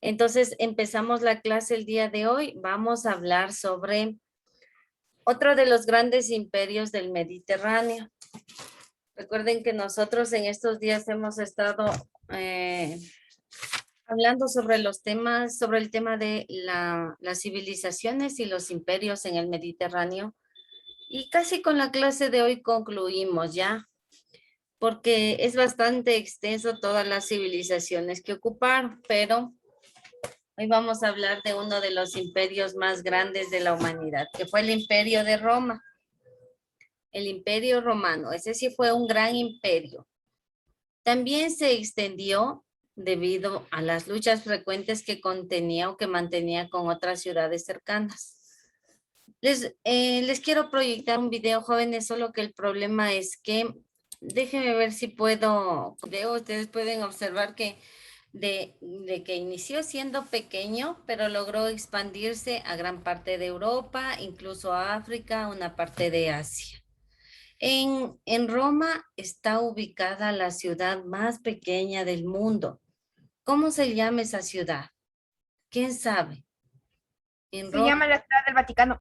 Entonces, empezamos la clase el día de hoy. Vamos a hablar sobre otro de los grandes imperios del Mediterráneo. Recuerden que nosotros en estos días hemos estado hablando sobre los temas, sobre el tema de las civilizaciones y los imperios en el Mediterráneo. Y casi con la clase de hoy concluimos ya, porque es bastante extenso todas las civilizaciones que ocuparon, pero hoy vamos a hablar de uno de los imperios más grandes de la humanidad, que fue el Imperio de Roma. El Imperio Romano, ese sí fue un gran imperio. También se extendió debido a las luchas frecuentes que contenía o que mantenía con otras ciudades cercanas. Les quiero proyectar un video, jóvenes, solo que el problema es que, déjenme ver si puedo, ustedes pueden observar que de que inició siendo pequeño, pero logró expandirse a gran parte de Europa, incluso a África, una parte de Asia. En Roma está ubicada la ciudad más pequeña del mundo. ¿Cómo se llama esa ciudad? ¿Quién sabe? En Se Roma. llama la Ciudad del Vaticano.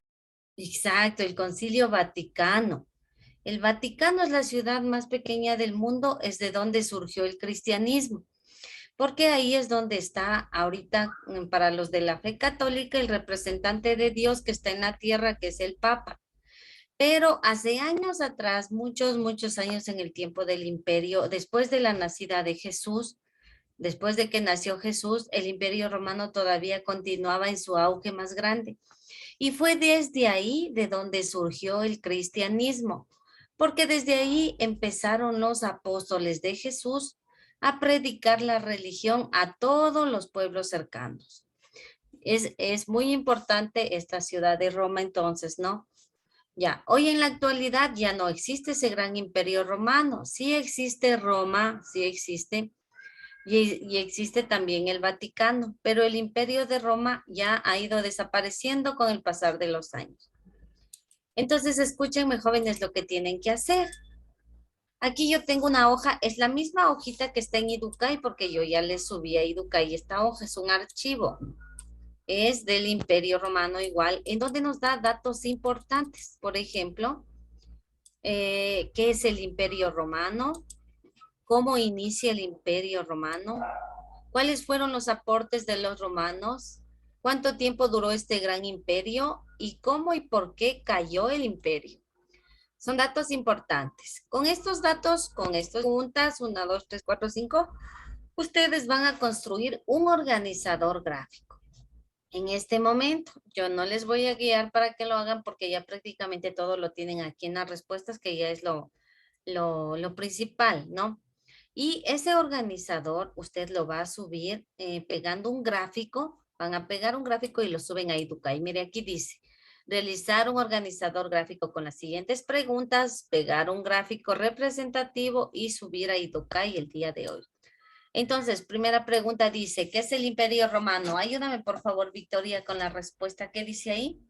Exacto, el Concilio Vaticano. El Vaticano es la ciudad más pequeña del mundo, es de donde surgió el cristianismo, porque ahí es donde está ahorita para los de la fe católica el representante de Dios que está en la tierra, que es el Papa. Pero hace años atrás, muchos años en el tiempo del imperio, después de la nacida de Jesús, después de que nació Jesús, el imperio romano todavía continuaba en su auge más grande. Y fue desde ahí de donde surgió el cristianismo, porque desde ahí empezaron los apóstoles de Jesús a predicar la religión a todos los pueblos cercanos. Es muy importante esta ciudad de Roma entonces, ¿no? Ya, hoy en la actualidad ya no existe ese gran imperio romano. Sí existe Roma, sí existe, y existe también el Vaticano, pero el imperio de Roma ya ha ido desapareciendo con el pasar de los años. Entonces, escúchenme, jóvenes, lo que tienen que hacer. Aquí yo tengo una hoja, es la misma hojita que está en Educay, porque yo ya le subí a Educay. Esta hoja es un archivo, es del Imperio Romano igual, en donde nos da datos importantes. Por ejemplo, ¿qué es el Imperio Romano? ¿Cómo inicia el Imperio Romano? ¿Cuáles fueron los aportes de los romanos? ¿Cuánto tiempo duró este gran imperio? ¿Y cómo y por qué cayó el imperio? Son datos importantes. Con estos datos, con estas preguntas, 1, 2, 3, 4, 5, ustedes van a construir un organizador gráfico. En este momento, yo no les voy a guiar para que lo hagan porque ya prácticamente todo lo tienen aquí en las respuestas, que ya es lo principal, ¿no? Y ese organizador usted lo va a subir pegando un gráfico, van a pegar un gráfico y lo suben a Educay. Mire, aquí dice, realizar un organizador gráfico con las siguientes preguntas, pegar un gráfico representativo y subir a Educay el día de hoy. Entonces, primera pregunta dice, ¿qué es el Imperio Romano? Ayúdame, por favor, Victoria, con la respuesta. ¿Qué dice ahí?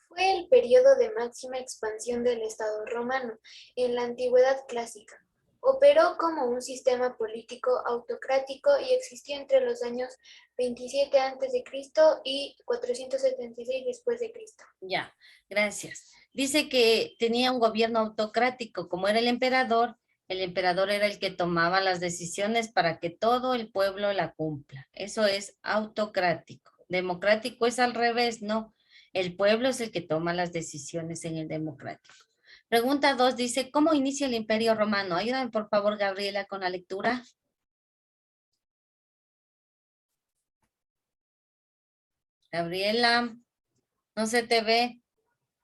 Fue el periodo de máxima expansión del Estado romano en la Antigüedad clásica. Operó como un sistema político autocrático y existió entre los años 27 a.C. y 476 después de Cristo. Ya, gracias. Dice que tenía un gobierno autocrático, como era el emperador era el que tomaba las decisiones para que todo el pueblo la cumpla. Eso es autocrático. Democrático es al revés, no. El pueblo es el que toma las decisiones en el democrático. Pregunta 2 dice, ¿cómo inicia el Imperio Romano? Ayúdame, por favor, Gabriela, con la lectura. Gabriela, no se te ve.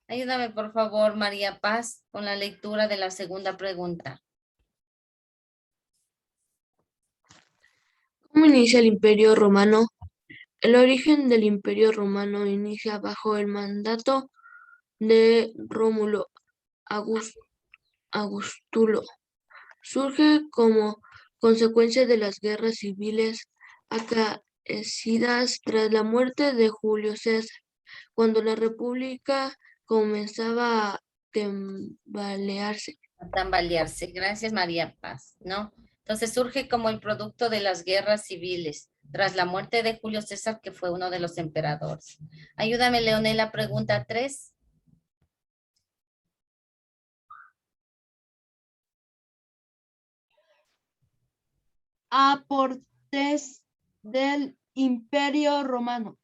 Ayúdame, por favor, María Paz, con la lectura de la segunda pregunta. ¿Cómo inicia el Imperio Romano? El origen del Imperio Romano inicia bajo el mandato de Rómulo Augustulo. Surge como consecuencia de las guerras civiles acaecidas tras la muerte de Julio César, cuando la República comenzaba a tambalearse. A tambalearse. Gracias, María Paz, ¿no? Entonces surge como el producto de las guerras civiles, tras la muerte de Julio César, que fue uno de los emperadores. Ayúdame, Leonela, pregunta 3. Aportes del Imperio Romano.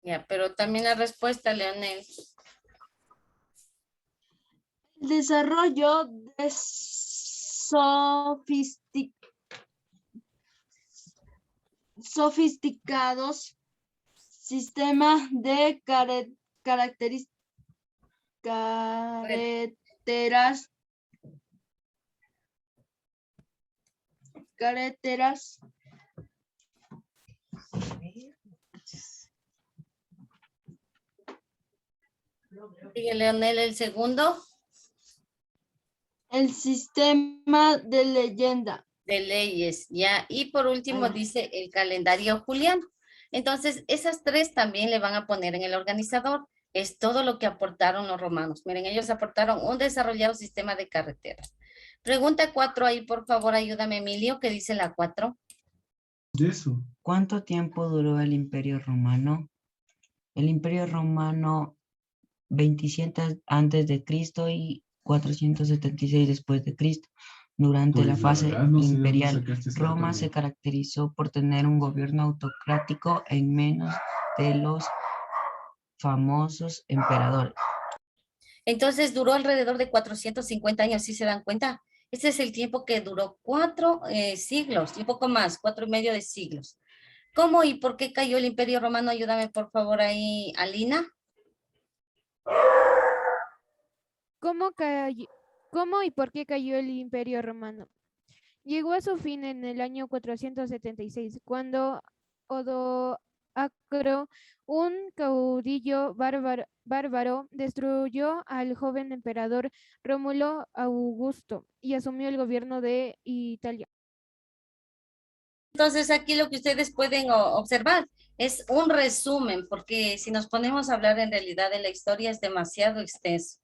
Ya, pero también la respuesta, Leonel. El desarrollo de sofisticados sistemas de carreteras. Sigue, Leonel, el segundo. El sistema de leyenda. De leyes, ya. Y por último dice el calendario juliano. Entonces, esas 3 también le van a poner en el organizador. Es todo lo que aportaron los romanos. Miren, ellos aportaron un desarrollado sistema de carreteras. Pregunta 4 ahí, por favor, ayúdame, Emilio, ¿qué dice la 4? ¿Cuánto tiempo duró el Imperio Romano? El Imperio Romano 27 antes de Cristo y 476 después de Cristo. Durante la fase imperial, Roma se caracterizó por tener un gobierno autocrático en menos de los famosos emperadores. Entonces duró alrededor de 450 años, ¿sí se dan cuenta? Este es el tiempo que duró 4 siglos, y un poco más, 4 y medio de siglos. ¿Cómo y por qué cayó el Imperio Romano? Ayúdame por favor ahí, Alina. ¿Cómo y por qué cayó el Imperio Romano? Llegó a su fin en el año 476, cuando Odoacro, un caudillo bárbaro, destruyó al joven emperador Rómulo Augusto y asumió el gobierno de Italia. Entonces aquí lo que ustedes pueden observar es un resumen, porque si nos ponemos a hablar en realidad de la historia es demasiado extenso.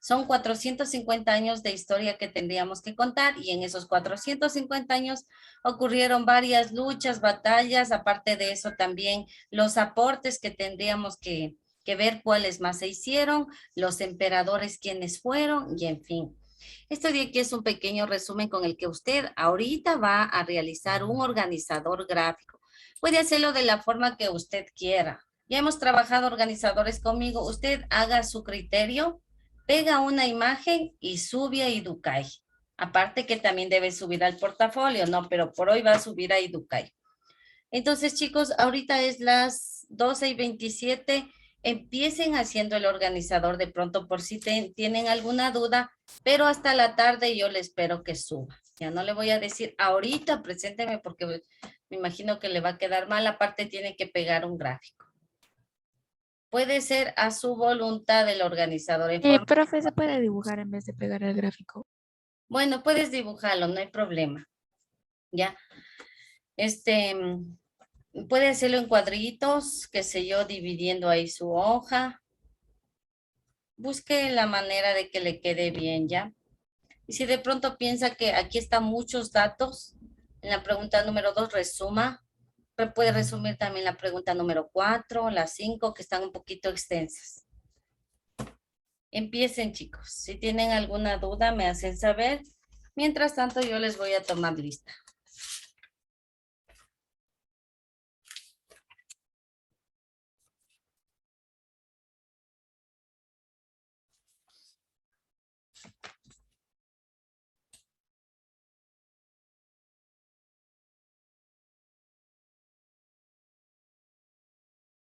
Son 450 años de historia que tendríamos que contar y en esos 450 años ocurrieron varias luchas, batallas, aparte de eso también los aportes que tendríamos que ver cuáles más se hicieron, los emperadores quienes fueron y en fin. Esto de aquí es un pequeño resumen con el que usted ahorita va a realizar un organizador gráfico. Puede hacerlo de la forma que usted quiera. Ya hemos trabajado organizadores conmigo. Usted haga su criterio, pega una imagen y sube a Educay. Aparte que también debe subir al portafolio, ¿no? Pero por hoy va a subir a Educay. Entonces, chicos, ahorita es las 12:27. Empiecen haciendo el organizador de pronto por si tienen alguna duda, pero hasta la tarde yo le espero que suba. Ya no le voy a decir ahorita, presénteme porque me imagino que le va a quedar mal. Aparte tiene que pegar un gráfico. Puede ser a su voluntad el organizador. Profe, ¿se puede dibujar en vez de pegar el gráfico? Bueno, puedes dibujarlo, no hay problema. Ya. Puede hacerlo en cuadritos, qué sé yo, dividiendo ahí su hoja. Busque la manera de que le quede bien, ¿ya? Y si de pronto piensa que aquí están muchos datos, en la pregunta número 2 resuma. Puede resumir también la pregunta número 4, la 5, que están un poquito extensas. Empiecen, chicos. Si tienen alguna duda, me hacen saber. Mientras tanto, yo les voy a tomar lista.